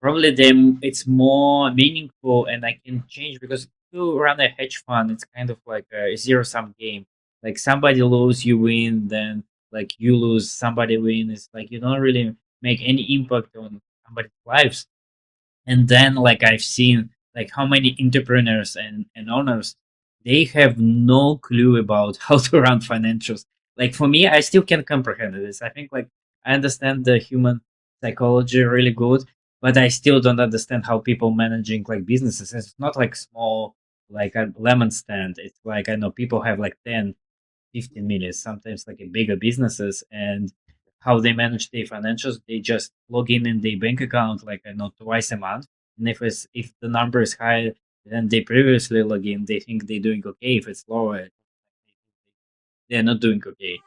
probably them it's more meaningful and I can change because to run a hedge fund, it's kind of like a zero sum game. Like somebody lose, you win, then like you lose, somebody win. It's like you don't really make any impact on somebody's lives. And then like I've seen like how many entrepreneurs and owners, they have no clue about how to run financials. Like for me, I still can't comprehend this. I think like I understand the human psychology really good, but I still don't understand how people managing like businesses. It's not like small like a lemon stand. It's like I know people have like 10, 15 million, sometimes like a bigger businesses, and how they manage their financials, they just log in their bank account like I know twice a month. And if the number is higher than they previously log in, they think they're doing okay. If it's lower, they're not doing okay.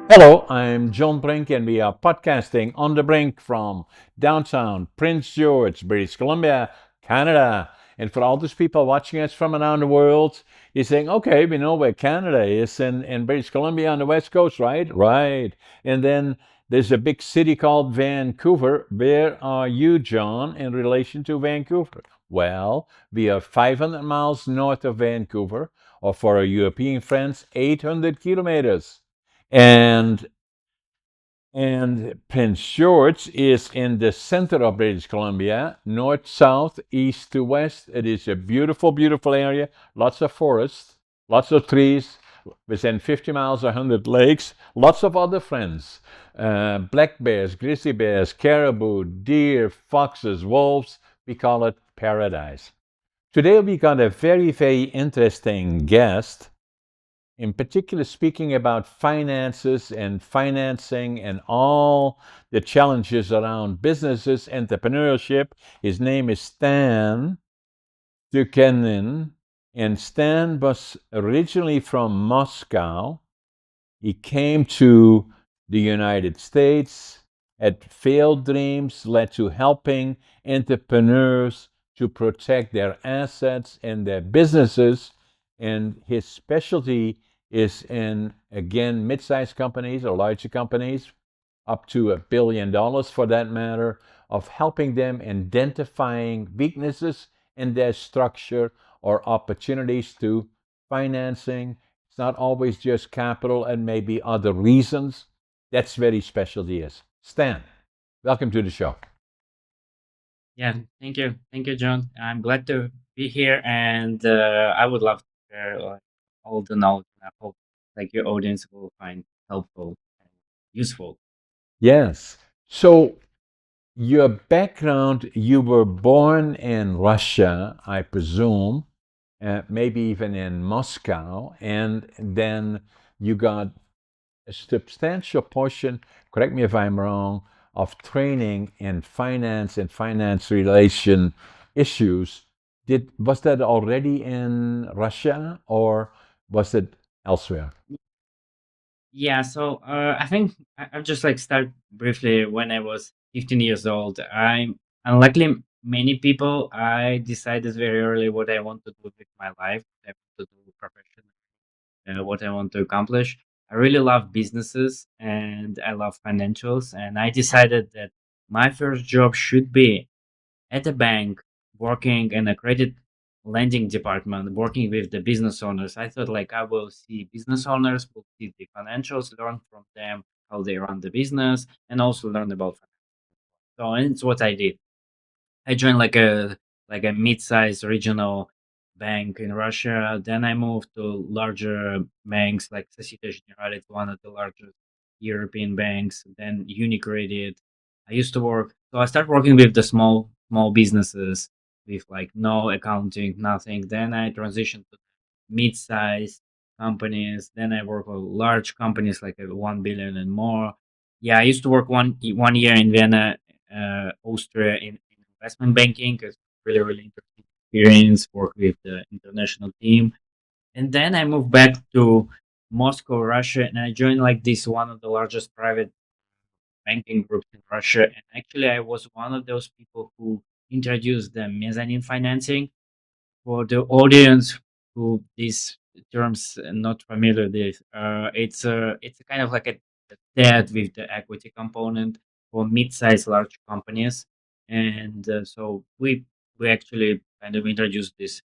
Hello, I'm John Brink, and we are podcasting on the Brink from downtown Prince George, British Columbia, Canada. And for all those people watching us from around the world, you're saying, okay, we know where Canada is in British Columbia on the West Coast, right? Right. And then there's a big city called Vancouver. Where are you, John, in relation to Vancouver? Well, we are 500 miles north of Vancouver, or for our European friends, 800 kilometers. And Prince George is in the center of British Columbia, north, south, east to west. It is a beautiful, beautiful area. Lots of forests, lots of trees. Within 50 miles, 100 lakes. Lots of other friends: black bears, grizzly bears, caribou, deer, foxes, wolves. We call it paradise. Today we got a very, very interesting guest, in particular speaking about finances and financing and all the challenges around businesses, entrepreneurship. His name is Stan Sukhinin, and Stan was originally from Moscow. He came to the United States, had failed dreams, led to helping entrepreneurs to protect their assets and their businesses. And his specialty is in, again, mid sized companies or larger companies, up to $1 billion for that matter, of helping them identifying weaknesses in their structure or opportunities to financing. It's not always just capital and maybe other reasons. That's very special to us. Stan, welcome to the show. Yeah, thank you, John. I'm glad to be here, and I would love to share like, all the knowledge. And I hope like your audience will find helpful and useful. Yes. So, your background, you were born in Russia, I presume, maybe even in Moscow, and then you got a substantial portion, correct me if I'm wrong, of training in finance and finance relation issues. Was that already in Russia or was it elsewhere? Yeah, so I think I'll just like start briefly when I was 15 years old. I'm unlikely many people. I decided very early what I want to do with my life, what I want to do professionally, what I want to accomplish. I really love businesses and I love financials, and I decided that my first job should be at a bank, working in a credit lending department, working with the business owners. I thought like I will see business owners, will see the financials, learn from them how they run the business, and also learn about finance. So and it's what I did. I joined like a mid-sized regional bank in Russia. Then I moved to larger banks like Societe Generale, it's one of the largest European banks. Then Unicredit. I used to work. So I started working with the small businesses with like no accounting, nothing. Then I transitioned to mid-sized companies. Then I work with large companies like 1 billion and more. Yeah, I used to work one year in Vienna, Austria in investment banking. It's really interesting experience. Work with the international team, and then I moved back to Moscow, Russia, and I joined like this one of the largest private banking groups in Russia. And actually, I was one of those people who introduced the mezzanine financing for the audience who this terms not familiar with, it's a kind of like a debt with the equity component for mid-sized large companies, and we actually kind of introduced this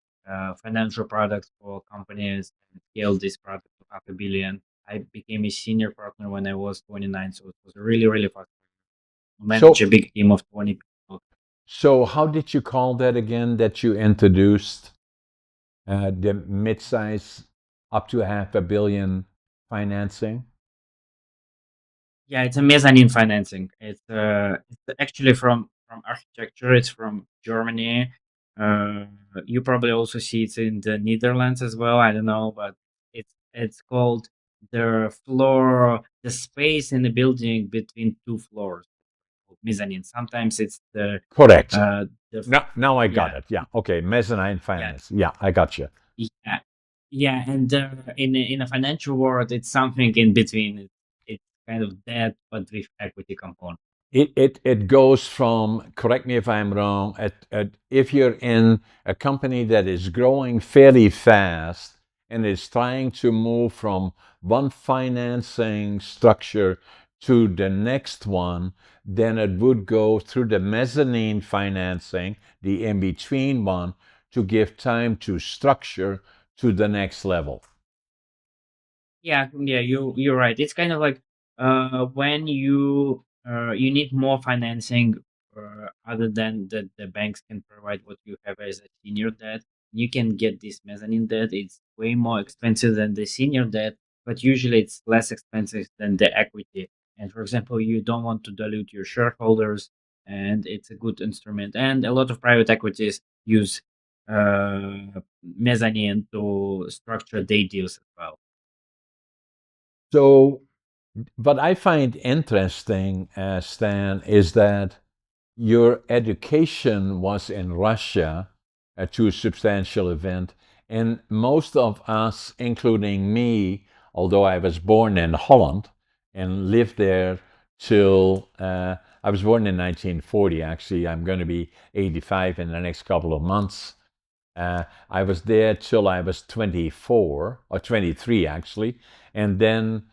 financial products for companies and scaled this product to 500 million. I became a senior partner when I was 29, so it was really fast to manage a So, big team of 20 people. so how did you call that again that you introduced the mid-size up to half a billion financing? Yeah, it's a mezzanine financing. It's actually from architecture. It's from Germany. Uh, you probably also see it in the Netherlands as well. I don't know, but it's called the space in the building between two floors, called mezzanine. Sometimes it's Correct. uh the f- Now I got yeah, it. Yeah. Okay. Mezzanine yeah, finance. Yeah, I got you. yeah, yeah, and in a financial world, it's something in between. It's kind of debt, but with equity component. It goes from, correct me if I'm wrong, if you're in a company that is growing fairly fast and is trying to move from one financing structure to the next one, then it would go through the mezzanine financing, the in between one, to give time to structure to the next level. Yeah, yeah, you're right. It's kind of like when you need more financing other than the banks can provide what you have as a senior debt. You can get this mezzanine debt. It's way more expensive than the senior debt, but usually it's less expensive than the equity. And for example, you don't want to dilute your shareholders, and it's a good instrument. And a lot of private equities use mezzanine to structure their deals as well. So, what I find interesting, Stan, is that your education was in Russia to a substantial event, and most of us, including me, although I was born in Holland and lived there till I was born in 1940. Actually, I'm going to be 85 in the next couple of months. I was there till I was 24 or 23, actually, and then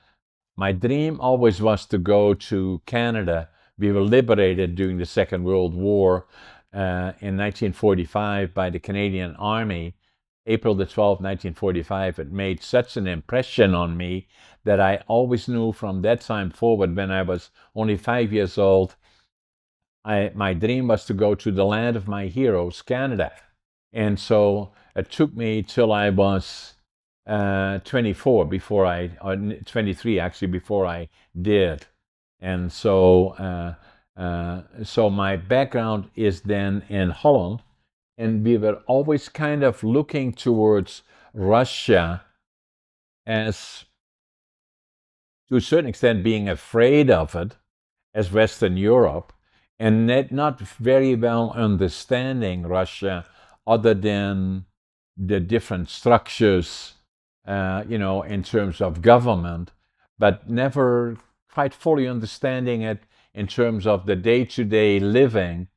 my dream always was to go to Canada. We were liberated during the Second World War in 1945 by the Canadian Army. April the 12th, 1945. It made such an impression on me that I always knew from that time forward, when I was only 5 years old, my dream was to go to the land of my heroes, Canada. And so it took me till I was 24 before or 23 actually, before I did. And so my background is then in Holland, and we were always kind of looking towards Russia as, to a certain extent, being afraid of it as Western Europe, and not very well understanding Russia other than the different structures, in terms of government, but never quite fully understanding it in terms of the day to day living,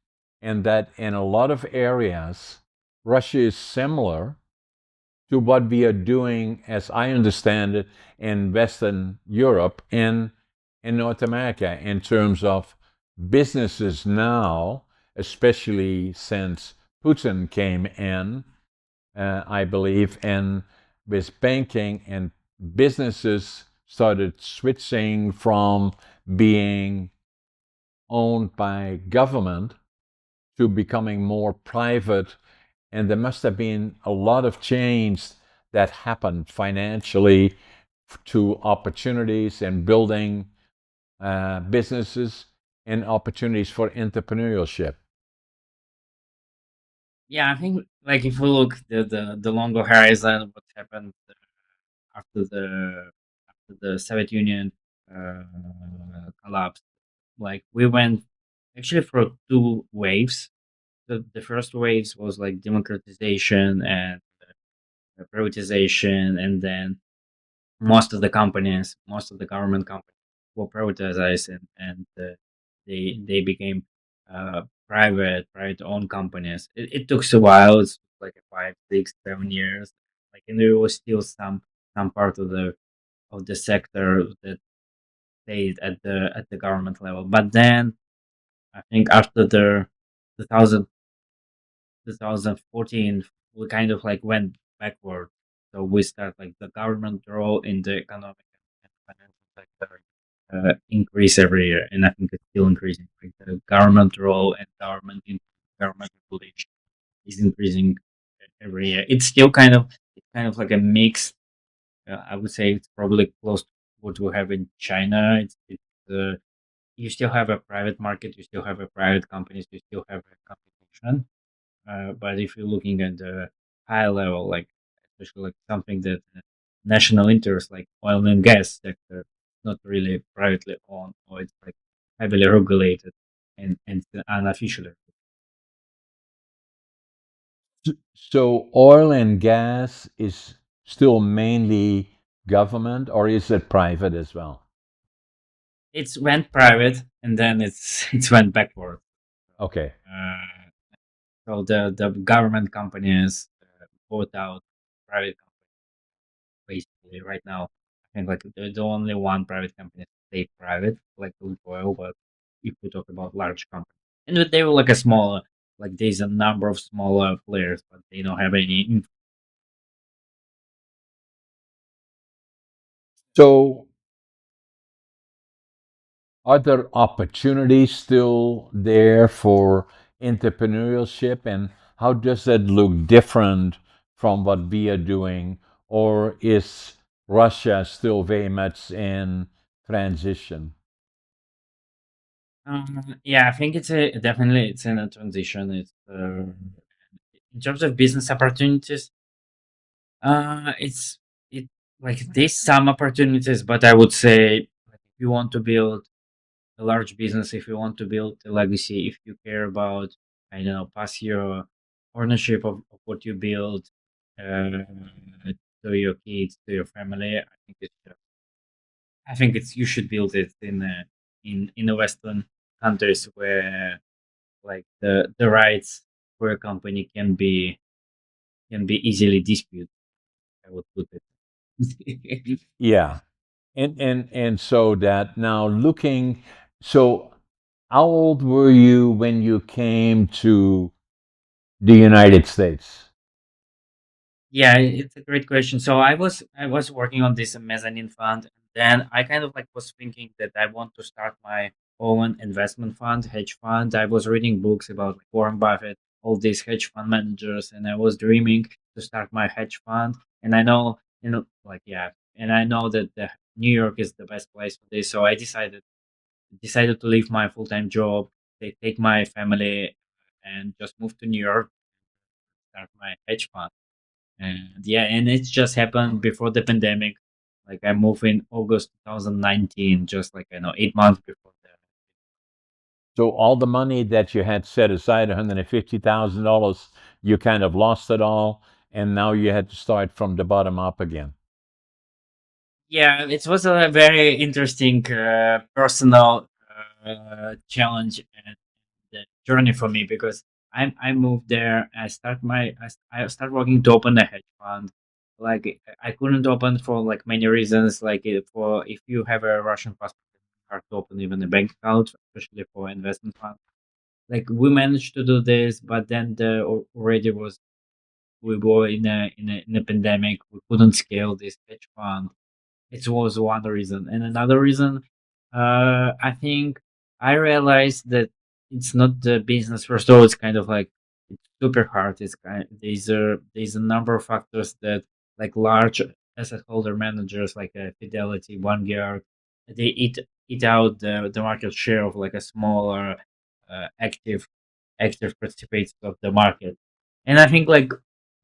and that in a lot of areas, Russia is similar to what we are doing, as I understand it, in Western Europe and in North America, in terms of businesses now, especially since Putin came in, I believe, and with banking and businesses started switching from being owned by government to becoming more private, and there must have been a lot of change that happened financially to opportunities and building businesses and opportunities for entrepreneurship. Yeah, I think like if we look the longer horizon, what happened after the Soviet Union collapsed, like we went actually through two waves. The first waves was like democratization and privatization, and then most of the government companies were privatized, and they became private owned companies. It took a while. It's like 5, 6, 7 years. like, and there was still some part of the sector that stayed at the government level. But then I think after the 2000, 2014, we kind of like went backward. So we start like the government role in the economic and financial sector increase every year, and I think it's still increasing. Like the government role and government regulation is increasing every year. It's kind of like a mix. I would say it's probably close to what we have in China. You still have a private market, you still have a private companies, you still have a competition. But if you're looking at the high level, like especially like something that national interest, like oil and gas sector, not really privately owned, or it's like heavily regulated and unofficially. So oil and gas is still mainly government, or is it private as well? It's went private and then it's went backward. Okay. Uh, so the government companies bought out private basically right now. I think like the only one private company that stay private, like Lukoil, but if we talk about large companies, and they were like a smaller, like there's a number of smaller players, but they don't have any. So are there opportunities still there for entrepreneurship, and how does that look different from what we are doing, or is Russia still very much in transition? Yeah, I think it's a definitely it's in a transition. It's in terms of business opportunities. It's it like there's some opportunities, but I would say like, if you want to build a large business, if you want to build a legacy, if you care about, I don't know, pass your ownership of what you build uh, to your kids, to your family, I think it's you should build it in the Western countries where like the rights for a company can be easily disputed. I would put it. Yeah. And so that now looking, so how old were you when you came to the United States? Yeah, it's a great question. So I was working on this mezzanine fund, and then I kind of like was thinking that I want to start my own investment fund, hedge fund. I was reading books about like Warren Buffett, all these hedge fund managers, and I was dreaming to start my hedge fund. And I know, like yeah, and I know that the New York is the best place for this. So I decided to leave my full time job, take my family, and just move to New York, start my hedge fund. And yeah, and it just happened before the pandemic. Like I moved in August 2019, just like 8 months before that. So all the money that you had set aside, $150,000, you kind of lost it all, and now you had to start from the bottom up again. Yeah, it was a very interesting personal challenge and journey for me because I moved there. I start working to open a hedge fund. Like I couldn't open for like many reasons. Like for if you have a Russian passport, it's hard to open even a bank account, especially for investment fund. Like we managed to do this, but then already was we were in a pandemic. We couldn't scale this hedge fund. It was one reason, and another reason, I think I realized that it's not the business. First of all, it's kind of like it's super hard. There's a number of factors that like large asset holder managers like Fidelity, Vanguard, they eat out the market share of like a smaller active participants of the market. And I think like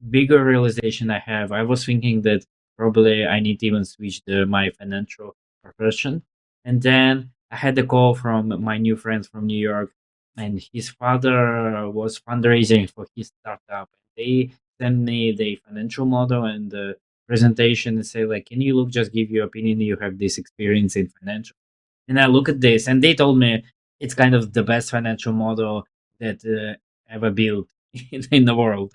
bigger realization I have, I was thinking that probably I need to even switch my financial profession. And then I had a call from my new friends from New York, and his father was fundraising for his startup. They sent me the financial model and the presentation and say like, can you look, just give your opinion? You have this experience in financial. And I look at this, and they told me it's kind of the best financial model that ever built in the world.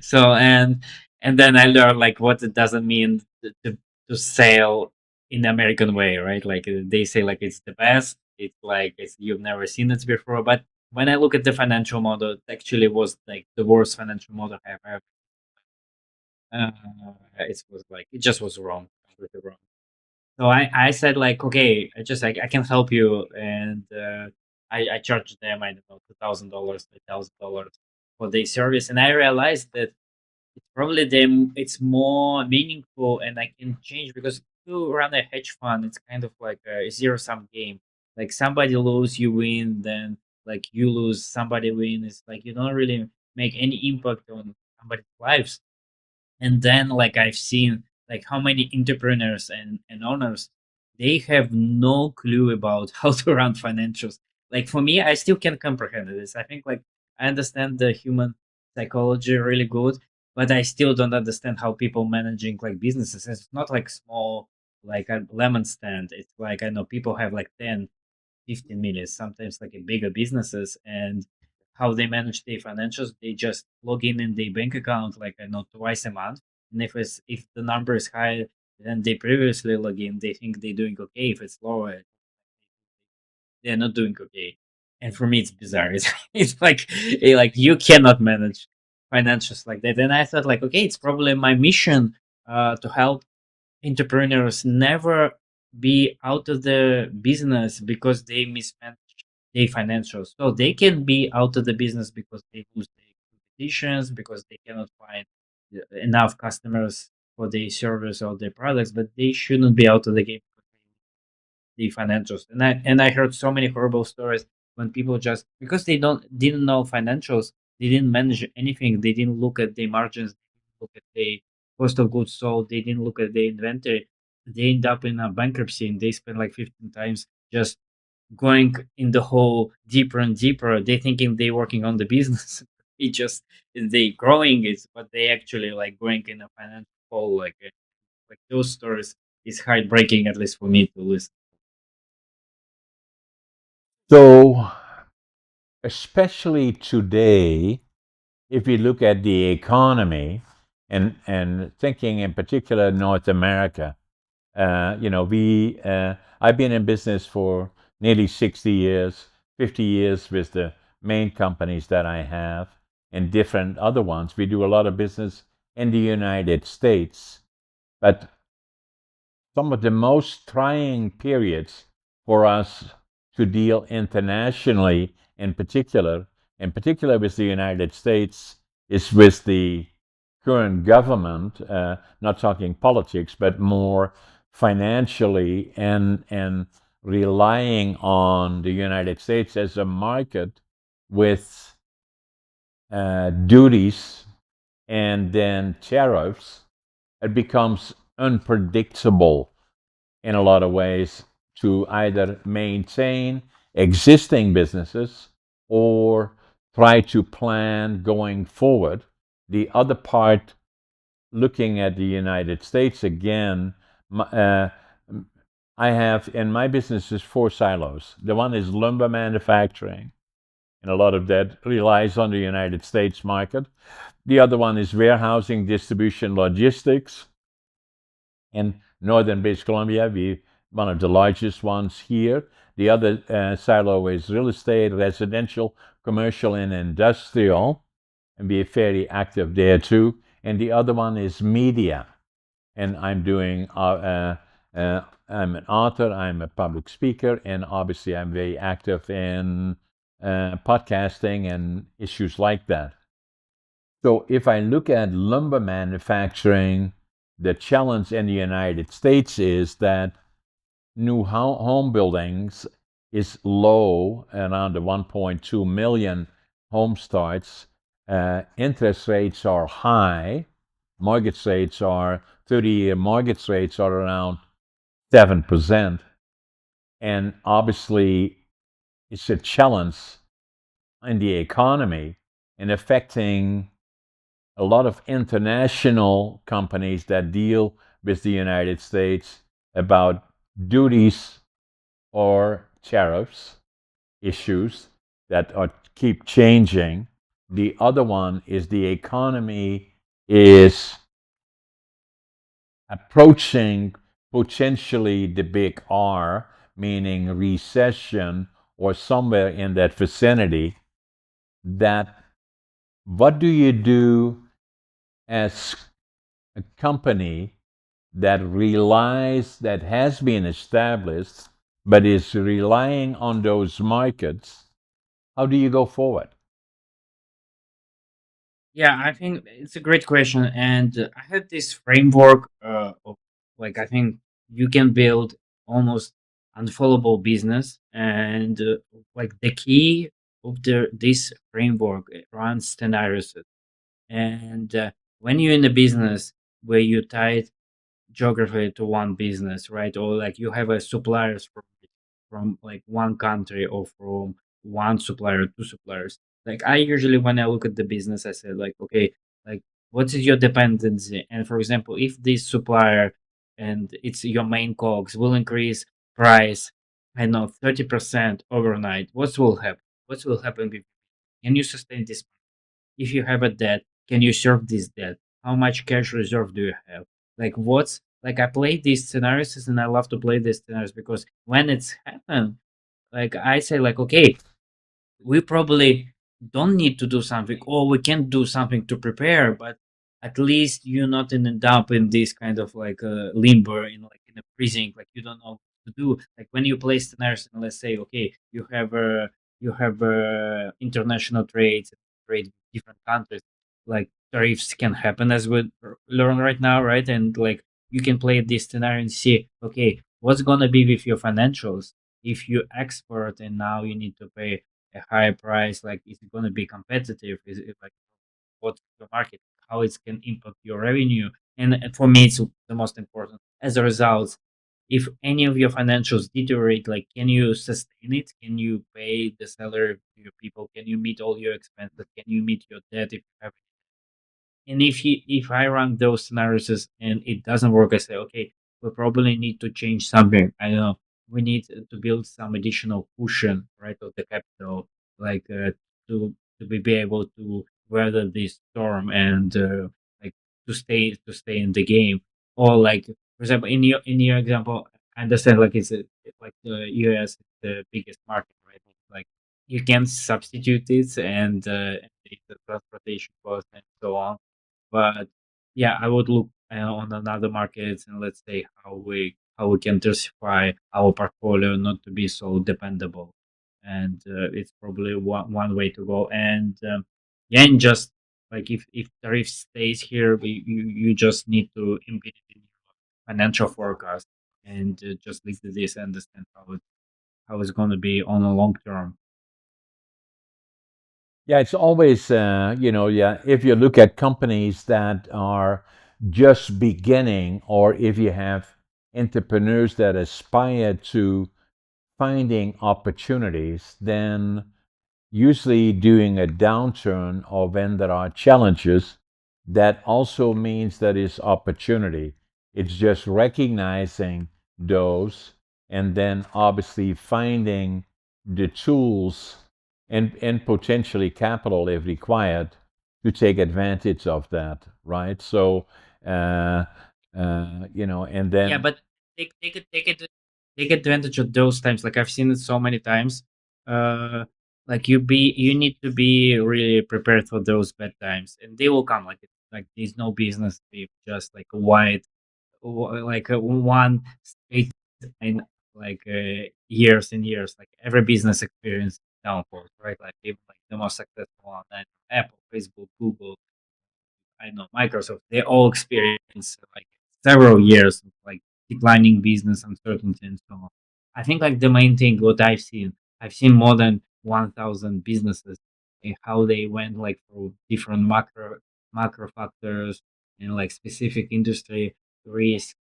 So, and And then I learned like what it doesn't mean to sell in the American way, right? Like they say like it's the best. It's like it's you've never seen it before. But when I look at the financial model, it actually was like the worst financial model I've ever. Uh, it was like it just was wrong, completely wrong. So I said like, okay, I just like I can help you, and I charged them I don't know $2,000, $3,000 for the service, and I realized that it's probably it's more meaningful, and I can change because to run a hedge fund, it's kind of like a zero sum game. Like somebody lose, you win, then like you lose, somebody win. It's like you don't really make any impact on somebody's lives. And then like I've seen like how many entrepreneurs and owners, they have no clue about how to run financials. Like for me, I still can comprehend this. I think like I understand the human psychology really good, but I still don't understand how people managing like businesses. It's not like small like a lemon stand. It's like I know people have like 10 15 million, sometimes like a bigger businesses, and how they manage their financials, they just log in their bank account like I know twice a month. And if the number is higher than they previously log in, they think they're doing okay. If it's lower, they're not doing okay. And for me, it's bizarre. It's like like you cannot manage financials like that. And I thought like, okay, it's probably my mission to help entrepreneurs never be out of the business because they mismanage their financials. So they can be out of the business because they lose their competitions, because they cannot find enough customers for their service or their products, but they shouldn't be out of the game because they the financials. And I heard so many horrible stories when people just because they didn't know financials, they didn't manage anything, they didn't look at their margins, they didn't look at the cost of goods sold, they didn't look at the inventory. They end up in a bankruptcy and they spend like 15 times just going in the hole deeper and deeper. They thinking they working on the business. It just they growing it, but they actually like going in a financial hole like those stories is heartbreaking at least for me to listen. So, especially today, if you look at the economy and thinking in particular North America, I've been in business for nearly 60 years, 50 years with the main companies that I have and different other ones. We do a lot of business in the United States, but some of the most trying periods for us to deal internationally, in particular with the United States, is with the current government, not talking politics, but more financially and relying on the United States as a market with duties and then tariffs. It becomes unpredictable in a lot of ways to either maintain existing businesses or try to plan going forward. The other part, looking at the United States again, I have in my business is four silos. The one is lumber manufacturing, and a lot of that relies on the United States market. The other one is warehousing, distribution, logistics. In northern British Columbia, we one of the largest ones here. The other silo is real estate, residential, commercial, and industrial, and we're fairly active there too. And the other one is media, and I'm an author, I'm a public speaker, and obviously I'm very active in podcasting and issues like that. So if I look at lumber manufacturing, the challenge in the United States is that new home buildings is low, around the 1.2 million home starts. Interest rates are high. Mortgage rates are 30-year mortgage rates are around 7%. And obviously, it's a challenge in the economy and affecting a lot of international companies that deal with the United States about duties or tariffs issues that are keep changing. The other one is the economy is approaching potentially the big R, meaning recession or somewhere in that vicinity, that what do you do as a company that relies, that has been established, but is relying on those markets? How do you go forward? Yeah, I think it's a great question, and I have this framework of like I think you can build almost unfollowable business, and like the key of this framework runs scenarios, and when you're in a business where you tie geography to one business, right? Or like you have a suppliers from like one country or from one supplier to suppliers. Like I usually when I look at the business, I say like, okay, like what is your dependency? And for example, if this supplier and it's your main cogs will increase price, I don't know, 30% overnight, what will happen? What will happen with can you sustain this if you have a debt, can you serve this debt? How much cash reserve do you have? Like what's like I play these scenarios and I love to play these scenarios because when it's happened, like I say like okay, we probably don't need to do something or we can do something to prepare, but at least you're not in a dump in this kind of like limbo in like in a freezing, like you don't know what to do. Like when you play scenarios and let's say okay, you have international trades, trade with different countries, like tariffs can happen as we learn right now, right? And like you can play this scenario and see okay, what's gonna be with your financials if you export and now you need to pay a higher price, like is it going to be competitive, is it like what's the market, how it can impact your revenue, and for me it's the most important. As a result, if any of your financials deteriorate, like can you sustain it, can you pay the salary to your people, can you meet all your expenses, can you meet your debt if you have. And if I run those scenarios and it doesn't work, I say, okay, we probably need to change something. I don't know. We need to build some additional cushion, right, of the capital, like be able to weather this storm and like to stay in the game. Or like, for example, in your example, I understand like like the US is the biggest market, right? Like you can substitute it and the transportation cost and so on, but yeah, I would look on another markets and let's say how we can diversify our portfolio not to be so dependable, and it's probably one way to go. And yeah, and just like if tariff stays here, you just need to embed it in your financial forecast and just look at this and understand how it's going to be on a long term. Yeah, it's always, yeah, if you look at companies that are just beginning, or if you have entrepreneurs that aspire to finding opportunities, then usually during a downturn or when there are challenges, that also means there is opportunity. It's just recognizing those and then obviously finding the tools and potentially capital if required to take advantage of that, right? So, uh, and Yeah, then but take advantage of those times. Like I've seen it so many times. Uh, like you need to be really prepared for those bad times, and they will come. Like there's no business with just like a wide, like a one straight in like years and years. Like every business experience downfalls, right? Like even like the most successful one, like Apple, Facebook, Google, I know Microsoft, they all experience like several years of like declining business uncertainty and so on. I think like the main thing what I've seen more than 1,000 businesses and how they went like through different macro factors and like specific industry risk.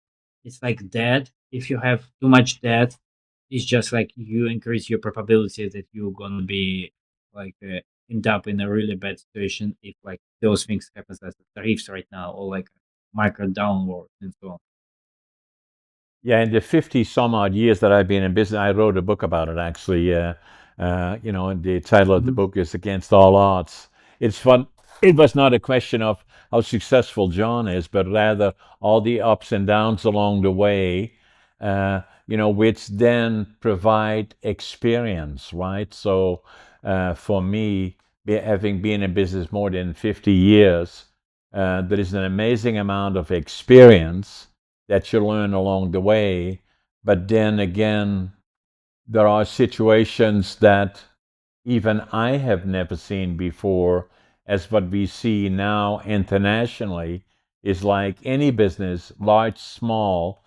It's like debt. If you have too much debt, it's just like you increase your probability that you're gonna be like end up in a really bad situation if like those things happens as the tariffs right now or like market downward and so on. yeah, in the 50 some odd years that I've been in business, I wrote a book about it actually. And the title of the Mhm. book is Against All Odds. It's fun. It was not a question of how successful John is, but rather all the ups and downs along the way, which then provide experience, right? So for me, having been in business more than 50 years, there is an amazing amount of experience that you learn along the way. But then again, there are situations that even I have never seen before, as what we see now internationally is like any business, large, small,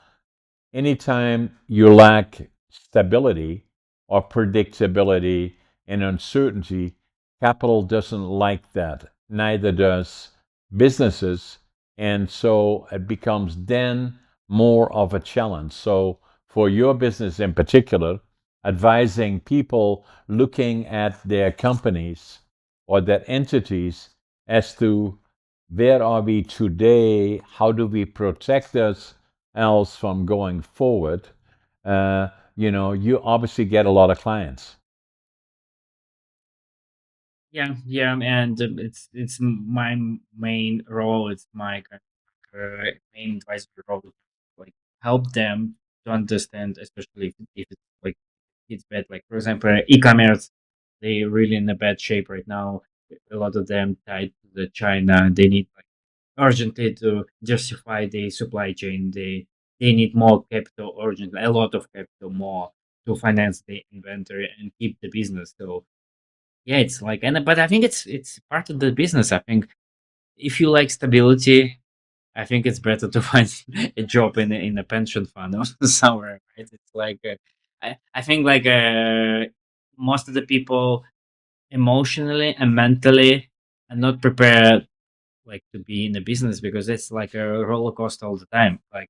anytime you lack stability or predictability and uncertainty, capital doesn't like that. Neither does businesses. And so it becomes then more of a challenge. So, for your business in particular, advising people looking at their companies or their entities as to where are we today, how do we protect us else from going forward, you obviously get a lot of clients. Yeah, yeah, and my main role. It's my kind of, main advisory role, to, like, help them to understand, especially if it's like it's bad. Like, for example, e-commerce, they really in a bad shape right now. A lot of them tied to the China. They need, like, urgently to justify the supply chain. They need more capital urgently, a lot of capital more to finance the inventory and keep the business. So yeah, it's like, and but I think it's part of the business. I think if you like stability, I think it's better to find a job in a pension fund or somewhere, right? It's like I think like most of the people emotionally and mentally are not prepared, like, to be in the business, because it's like a roller coaster all the time. Like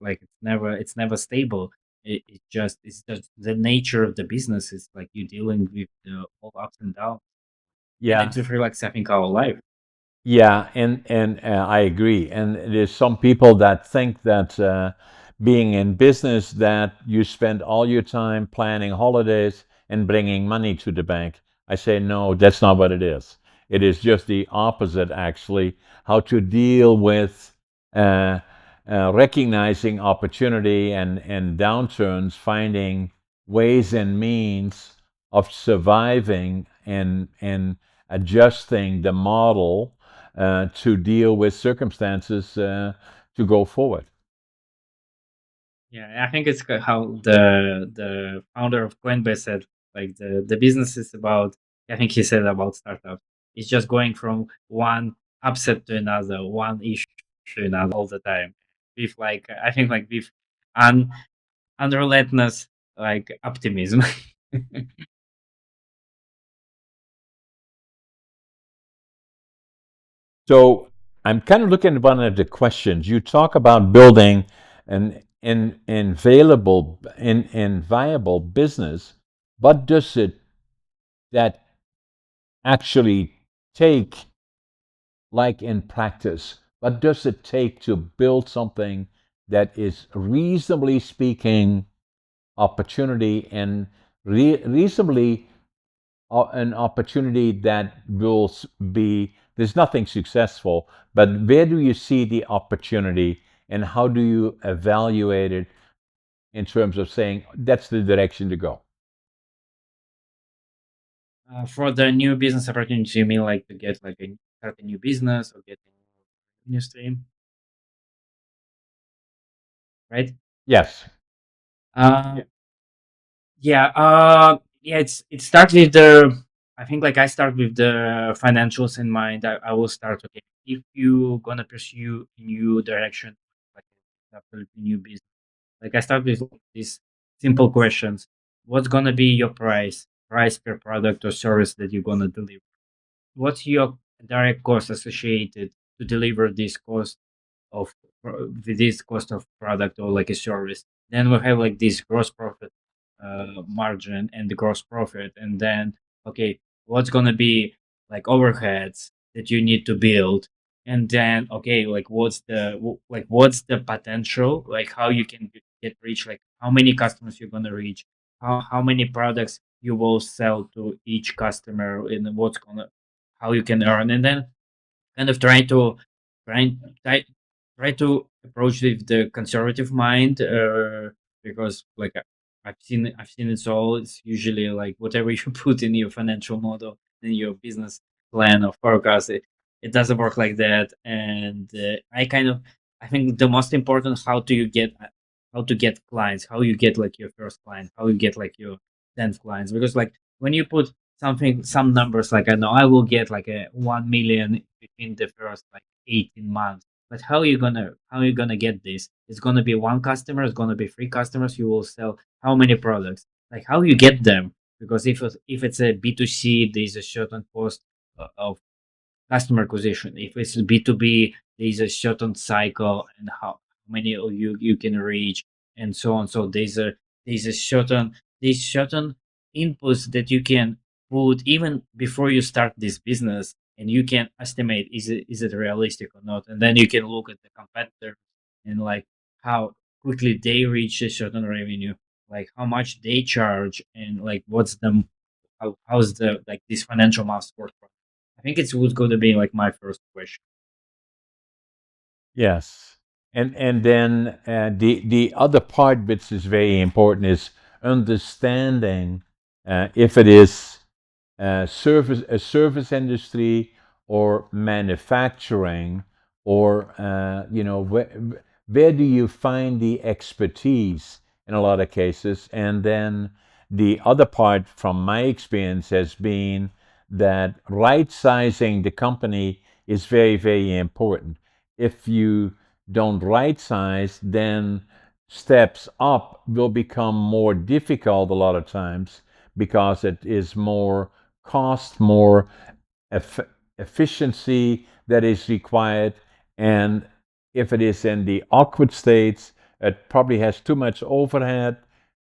it's never stable. It's just the nature of the business. Is like you dealing with the all ups and downs, and Yeah, it reflects, I think, our life. yeah, and I agree. And there's some people that think that being in business, that you spend all your time planning holidays and bringing money to the bank. I say no, that's not what it is. It is just the opposite, actually. How to deal with uh, recognizing opportunity and downturns, finding ways and means of surviving and adjusting the model to deal with circumstances to go forward. Yeah, I think it's how the founder of Coinbase said, like, the business is about. I think he said about startups. It's just going from one upset to another, one issue to another all the time. With, like, I think, like, with un unrelentless, like, optimism. So I'm kind of looking at one of the questions. You talk about building an in viable business. What does it that actually take, like in practice? What does it take to build something that is reasonably speaking opportunity and reasonably an opportunity that will be there's nothing successful, but where do you see the opportunity and how do you evaluate it in terms of saying that's the direction to go? For the new business opportunities, you mean like to get like a start a new business or get a new stream, right? Yes. Uh, yeah, yeah. It starts with the. I think, like, I start with the financials in mind. I will start. Okay, if you gonna pursue a new direction, like absolutely new business. Like, I start with these simple questions. What's gonna be your price per product or service that you're gonna deliver? What's your direct cost associated to deliver this cost of with this cost of product or like a service? Then we have like this gross profit margin and the gross profit, and then, okay, what's gonna be like overheads that you need to build, and then, okay, like what's the potential, like how you can get reach, like how many customers you're gonna reach, how many products you will sell to each customer, and how you can earn, and then kind of try try, try to approach with the conservative mind, because like I've seen it all. It's usually like whatever you put in your financial model, in your business plan or forecast, it doesn't work like that. And I think the most important, how to get clients, how you get like your first client, how you get like your 10th clients, because like when you put some numbers, like I know I will get like a 1 million within the first like 18 months. But how you gonna get this? It's gonna be one customer, it's gonna be three customers, you will sell how many products? Like how you get them? Because if it's a B2C, there's a certain cost of customer acquisition. If it's B2B, there's a certain cycle and how many of you can reach, and so on. So there's a certain there's certain inputs that you can put even before you start this business, and you can estimate, is it realistic or not, and then you can look at the competitor and like how quickly they reach a certain revenue, like how much they charge, and like what's the how's the like this financial math work. I think it's was going to be like my first question. Yes, and then the other part which is very important is understanding if it is service a service industry or manufacturing or where do you find the expertise in a lot of cases. And then the other part from my experience has been that right sizing the company is very, very important. If you don't right size, then steps up will become more difficult a lot of times because it is more cost, more eff- efficiency that is required. And if it is in the awkward states, it probably has too much overhead,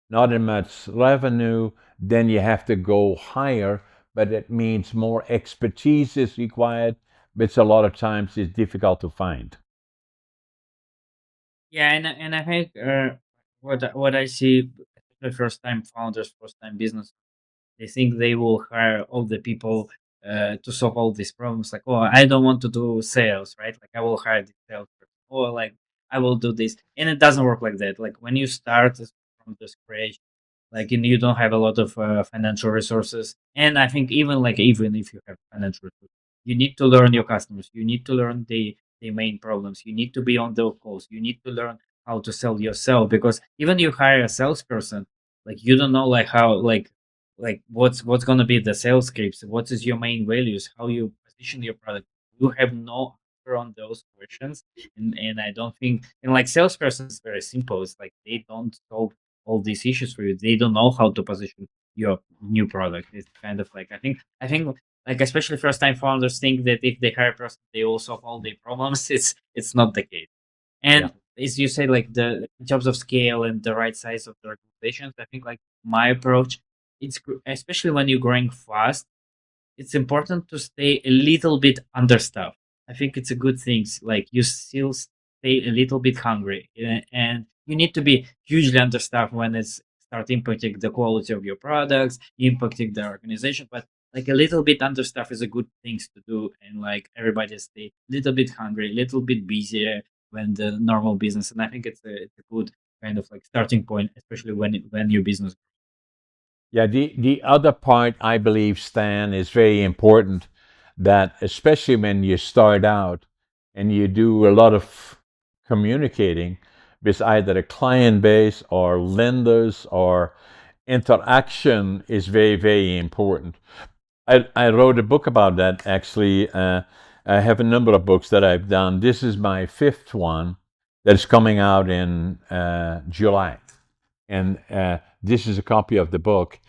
not as much revenue, then you have to go higher. But it means more expertise is required, which a lot of times is difficult to find. Yeah, and I think what I see, the first time founders, first time business, they think they will hire all the people to solve all these problems. Like, oh, I don't want to do sales, right? Like, I will hire the salesperson, or like I will do this, and it doesn't work like that. Like when you start from the scratch, like and you don't have a lot of financial resources, and I think even if you have financial resources, you need to learn your customers, you need to learn the main problems, you need to be on those calls, you need to learn how to sell yourself, because even you hire a salesperson, like you don't know like how like what's going to be the sales scripts, what is your main values, how you position your product. You have no answer on those questions, and I don't think, and like salesperson is very simple, it's like they don't solve all these issues for you. They don't know how to position your new product. It's kind of like I think like especially first time founders think that if they hire a person they will solve all their problems. It's not the case. Yeah. And as you say, like the in terms of scale and the right size of the organizations, I think like my approach, especially when you're growing fast, it's important to stay a little bit understaffed. I think it's a good thing. Like you still stay a little bit hungry, and you need to be hugely understaffed when it's start impacting the quality of your products, impacting the organization. But like a little bit understaffed is a good things to do, and like everybody stay a little bit hungry, a little bit busier when the normal business. And I think it's a good kind of like starting point, especially when your business. Yeah, the other part I believe, Stan, is very important that especially when you start out and you do a lot of communicating with either a client base or lenders or interaction is very, very important. I wrote a book about that actually. I have a number of books that I've done. This is my fifth one that is coming out in July. And this is a copy of the book,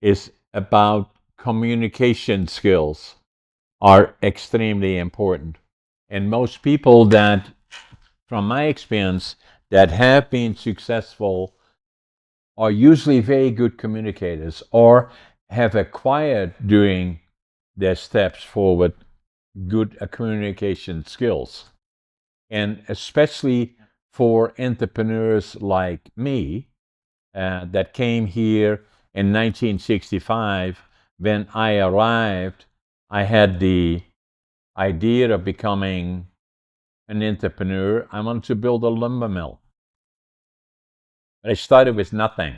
is about communication skills are extremely important. And most people that, from my experience, that have been successful are usually very good communicators or have acquired during their steps forward good communication skills. And especially for entrepreneurs like me, that came here in 1965. When I arrived, I had the idea of becoming an entrepreneur. I wanted to build a lumber mill. But I started with nothing.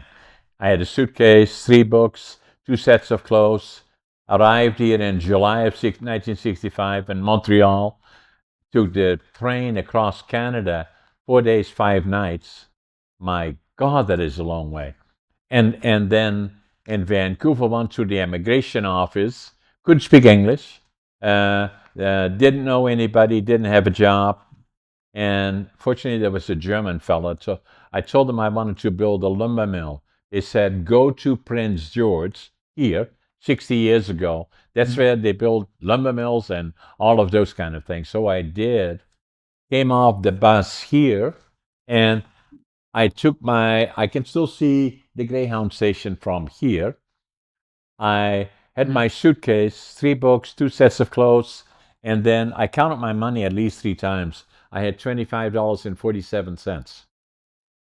I had a suitcase, 3 books, 2 sets of clothes. Arrived here in July of 1965 in Montreal. Took the train across Canada, 4 days, 5 nights. My God, that is a long way. And then in Vancouver, went to the immigration office. Couldn't speak English. Didn't know anybody. Didn't have a job. And fortunately, there was a German fella. So I told them I wanted to build a lumber mill. They said, go to Prince George here, 60 years ago. That's Mhm. where they build lumber mills and all of those kind of things. So I did. Came off the bus here, and I can still see the Greyhound station from here. I had Mhm. my suitcase, 3 books, 2 sets of clothes, and then I counted my money at least 3 times. I had $25.47.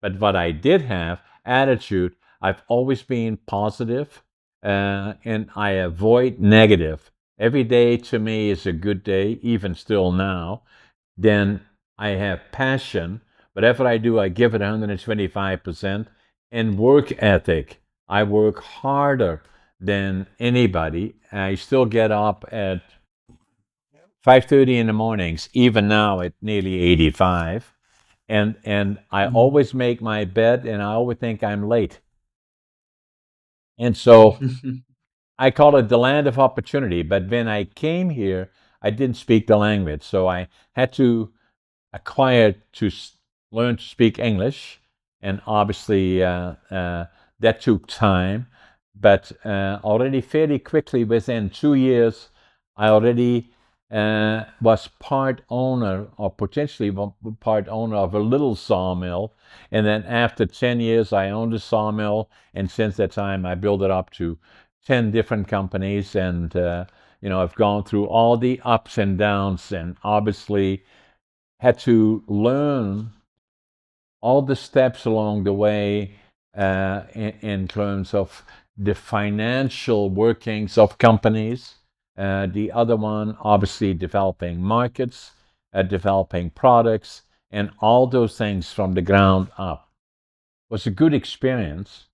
But what I did have, attitude, I've always been positive, and I avoid negative. Every day to me is a good day, even still now. Then I have passion. Whatever I do, I give it 125%. And work ethic. I work harder than anybody. I still get up at 5:30 in the mornings, even now at nearly 85. And I Mhm. always make my bed, and I always think I'm late. And so I call it the land of opportunity. But when I came here, I didn't speak the language. So I had to acquired to learn to speak English, and obviously that took time. But already fairly quickly, within 2 years, I already was part owner, or potentially part owner of a little sawmill. And then after 10 years, I owned a sawmill. And since that time, I built it up to 10 different companies. And, I've gone through all the ups and downs, and obviously had to learn all the steps along the way in terms of the financial workings of companies. The other one, obviously, developing markets, developing products, and all those things from the ground up. It was a good experience.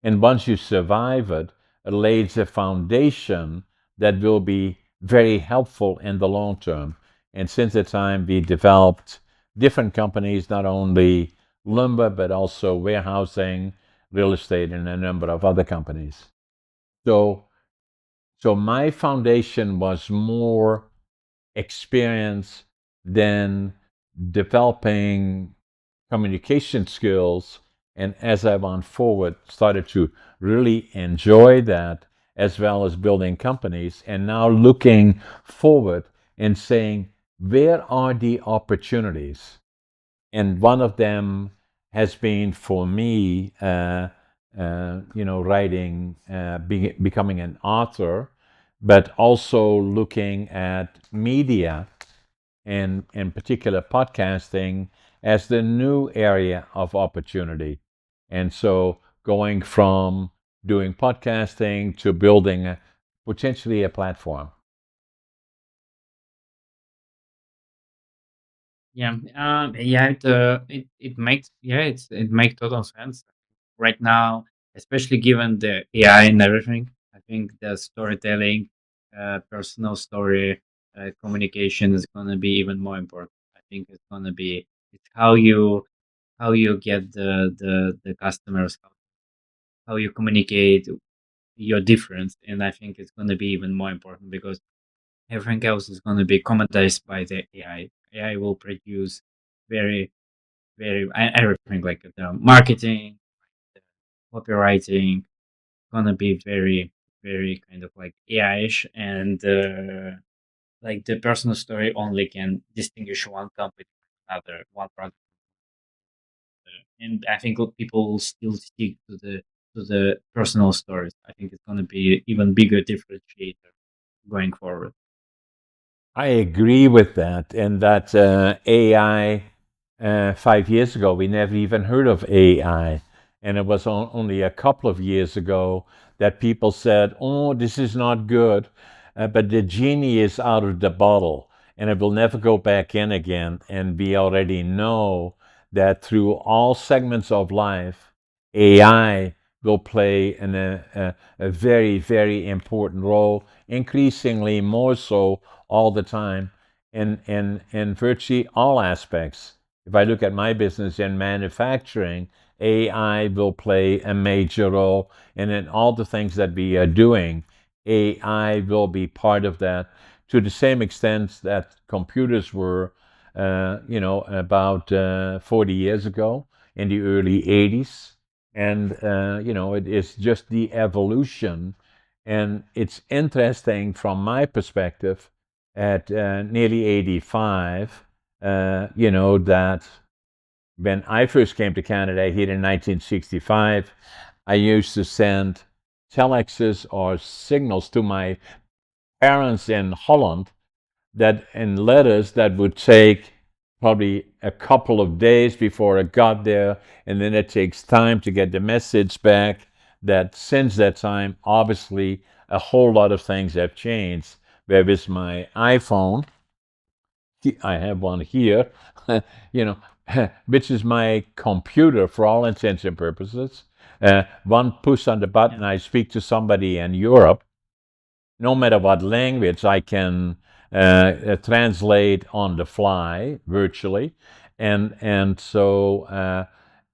And once you survive it, it lays a foundation that will be very helpful in the long term. And since that time, we developed different companies, not only lumber, but also warehousing, real estate, and a number of other companies. So, so my foundation was more experience than developing communication skills. And as I went forward, started to really enjoy that, as well as building companies. And now looking forward and saying, where are the opportunities? And one of them has been for me, writing, becoming an author, but also looking at media, and in particular podcasting, as the new area of opportunity. And so going from doing podcasting to building potentially a platform. Yeah, yeah, it makes total sense right now, especially given the AI and everything. I think the storytelling, personal story, communication is gonna be even more important. I think it's how you get the customers, how you communicate your difference, and I think it's gonna be even more important because everything else is gonna be commoditized by the AI. AI will produce very everything like the marketing, the copywriting, gonna be very kind of like AI-ish, and like the personal story only can distinguish one company from another, one product. And I think people will still stick to the personal stories. I think it's gonna be even bigger differentiator going forward. I agree with that. And that AI, 5 years ago, we never even heard of AI. And it was only a couple of years ago that people said, oh, this is not good. but the genie is out of the bottle and it will never go back in again. And we already know that through all segments of life, AI will play a very, very important role, increasingly more so all the time in virtually all aspects. If I look at my business in manufacturing, AI will play a major role, and in all the things that we are doing, AI will be part of that to the same extent that computers were, about 40 years ago in the early 80s. And, it is just the evolution. And it's interesting from my perspective at nearly 85, that when I first came to Canada here in 1965, I used to send telexes or signals to my parents in Holland that in letters that would take probably a couple of days before it got there, and then it takes time to get the message back. That since that time, obviously, a whole lot of things have changed. Where with my iPhone, I have one here, you know, which is my computer for all intents and purposes. One push on the button, Yeah. I speak to somebody in Europe. No matter what language, I can translate on the fly virtually, and so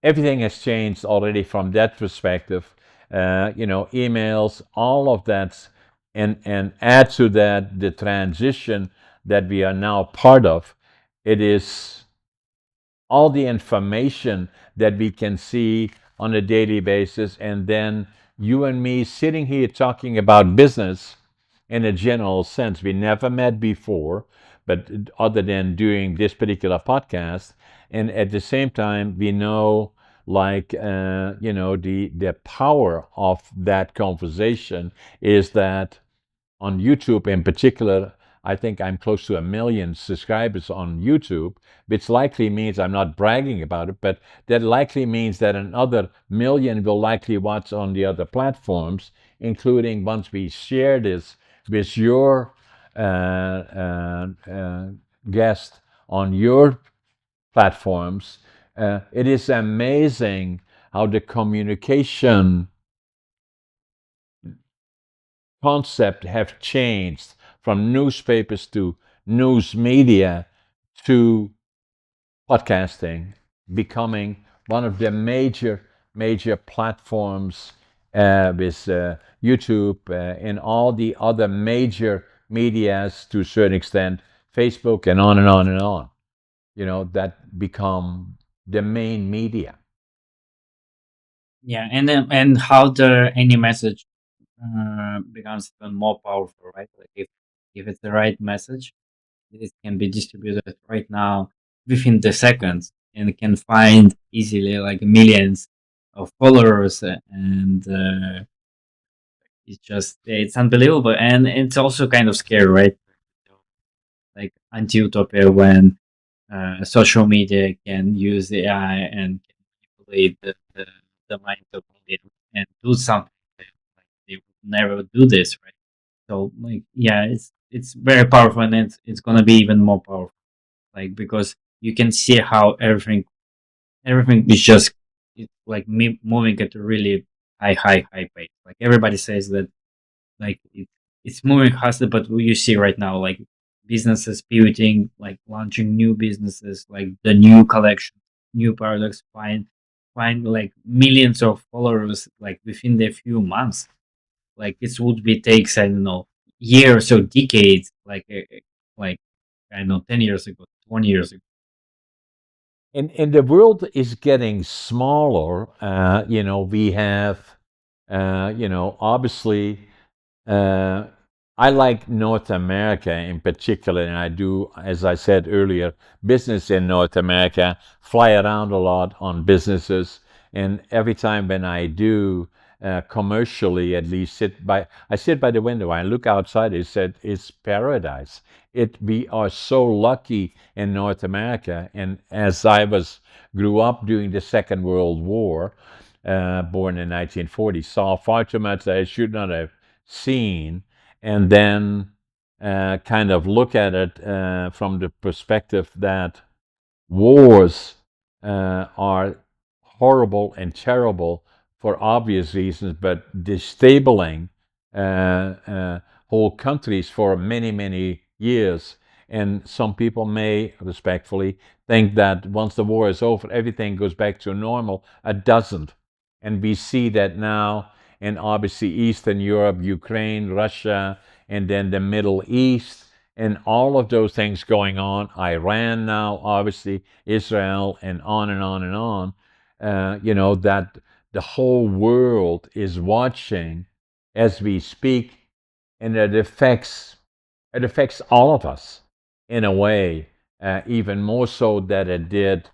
everything has changed already from that perspective. Emails, all of that, and add to that the transition that we are now part of. It is all the information that we can see on a daily basis, and then you and me sitting here talking about business in a general sense. We never met before, but other than doing this particular podcast, and at the same time, we know like the power of that conversation is that on YouTube in particular, I think I'm close to 1 million subscribers on YouTube, which likely means I'm not bragging about it, but that likely means that another million will likely watch on the other platforms, including once we share this with your uh, guest on your platforms. It is amazing how the communication concept have changed from newspapers to news media to podcasting, becoming one of the major platforms with YouTube and all the other major medias to a certain extent, Facebook and on and on and on. That become the main media. Yeah, and then and how the any message becomes even more powerful, right? Like if it's the right message, it can be distributed right now within the seconds and can find easily like millions of followers, and it's unbelievable, and it's also kind of scary, right? Like anti-utopia when social media can use AI and can manipulate the mind of millions and do something that, like, they would never do this, right? So like yeah, it's very powerful, and it's gonna be even more powerful, like because you can see how everything is just it's like moving at a really high pace. Like everybody says that like it's moving faster, but what you see right now, like businesses pivoting, like launching new businesses, like the new collection, new products, find like millions of followers like within the few months. Like it would be takes, I don't know, years or decades, like I don't know, 10 years ago, 20 years ago. And the world is getting smaller. We have, obviously, uh, I like North America in particular, and I do, as I said earlier, business in North America, fly around a lot on businesses. And every time when I do, commercially at least, I sit by the window, I look outside, it said, it's paradise. We are so lucky in North America. And as grew up during the Second World War, born in 1940, saw far too much that I should not have seen. and then kind of look at it from the perspective that wars are horrible and terrible for obvious reasons, but disabling uh, whole countries for many, many years. And some people may respectfully think that once the war is over, everything goes back to normal. It doesn't. And we see that now in obviously Eastern Europe, Ukraine, Russia, and then the Middle East, and all of those things going on. Iran now, obviously, Israel, and on and on and on. That the whole world is watching as we speak, and it affects all of us in a way, even more so than it did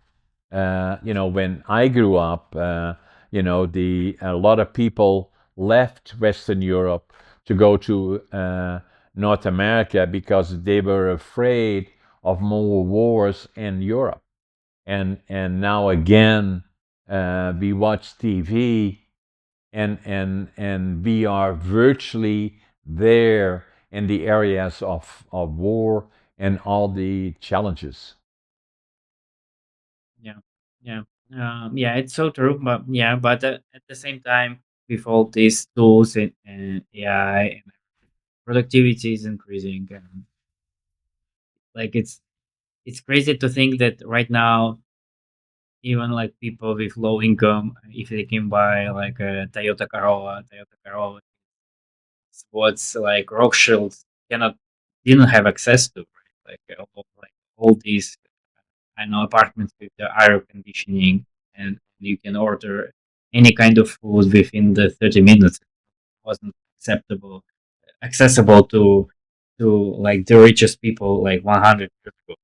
when I grew up. The a lot of people left Western Europe to go to North America because they were afraid of more wars in Europe. And now again, we watch TV, and we are virtually there in the areas of war and all the challenges. Yeah, yeah, yeah. It's so true, but yeah, but at the same time, with all these tools and AI, and productivity is increasing, and like it's crazy to think that right now, even like people with low income, if they can buy like a Toyota Corolla, is what's like Rothschilds cannot didn't have access to, right? Like all these I know apartments with the air conditioning, and you can order any kind of food within the 30 minutes. It wasn't acceptable, accessible to like the richest people like 100 years ago.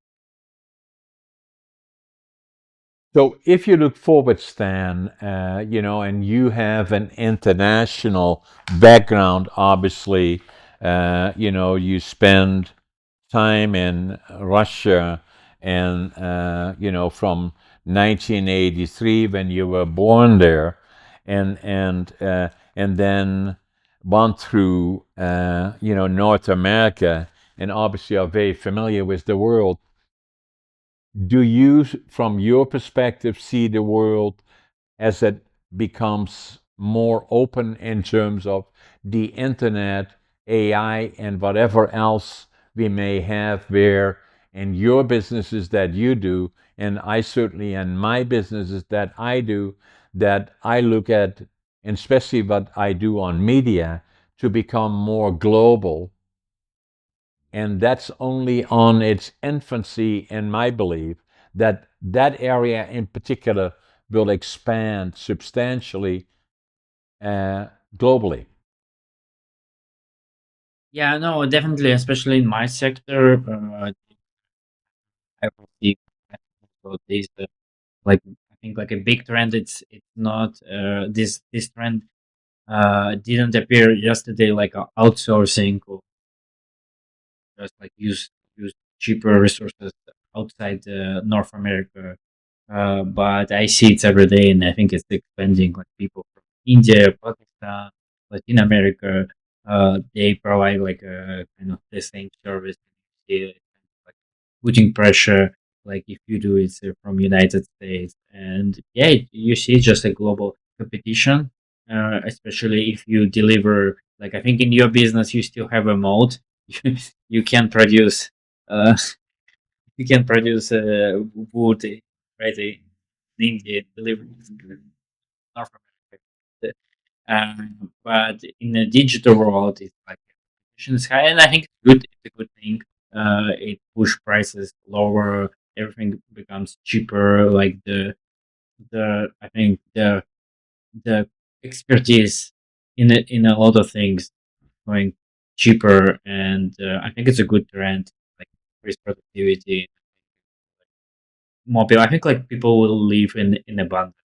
So if you look forward, Stan, and you have an international background, obviously, you spend time in Russia, and from 1983 when you were born there, and then gone through North America, and obviously are very familiar with the world. Do you, from your perspective, see the world as it becomes more open in terms of the internet, AI, and whatever else we may have where in your businesses that you do, and I certainly in my businesses that I do, that I look at, and especially what I do on media, to become more global, and that's only on its infancy in my belief, that area in particular will expand substantially uh, globally. Yeah, no, definitely, especially in my sector, I will see about this. Like I think like a big trend. It's not this trend didn't appear yesterday like outsourcing or just like use cheaper resources outside North America. But I see it every day, and I think it's expanding. Like people from India, Pakistan, Latin America, they provide like a kind of the same service. Yeah, like putting pressure, like if you do it from United States, and yeah, you see just a global competition. Especially if you deliver, like I think in your business you still have a mode. You can produce uh, you can produce wood, right? In India, deliver North America. But in the digital world, it's like competition is high, and I think it's good. It's a good thing. It push prices lower. Everything becomes cheaper. Like the I think the expertise in a lot of things going cheaper, and I think it's a good trend. Like increase productivity, mobile. I think like people will live in abundance.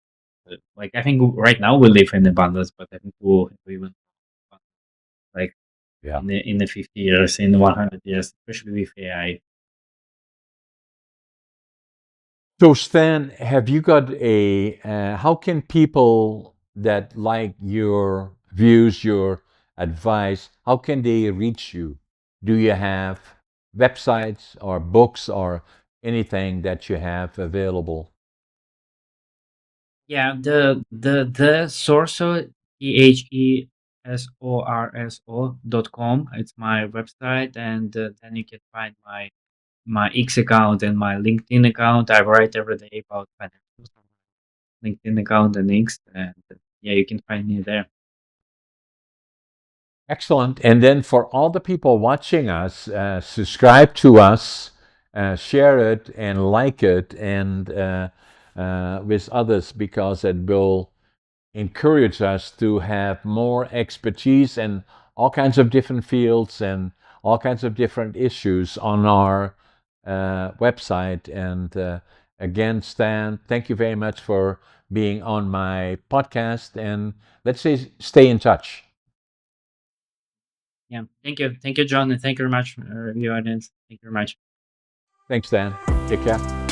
Like I think right now we live in abundance, but I think we'll even like Yeah. in the 50 years, in 100 years, especially with AI. So, Stan, have you got how can people that like your views, your advice, how can they reach you? Do you have websites or books or anything that you have available? Yeah, the Sorso, TheSorso.com. It's my website, and then you can find my X account and my LinkedIn account. I write every day about financials on my LinkedIn account and X, and yeah, you can find me there. Excellent. And then for all the people watching us, subscribe to us, share it, and like it, and with others because it will encourage us to have more expertise in all kinds of different fields and all kinds of different issues on our website. And again, Stan, thank you very much for being on my podcast. And let's say stay in touch. Yeah, thank you, John, and thank you very much, your audience. Thank you very much. Thanks, Stan. Take care.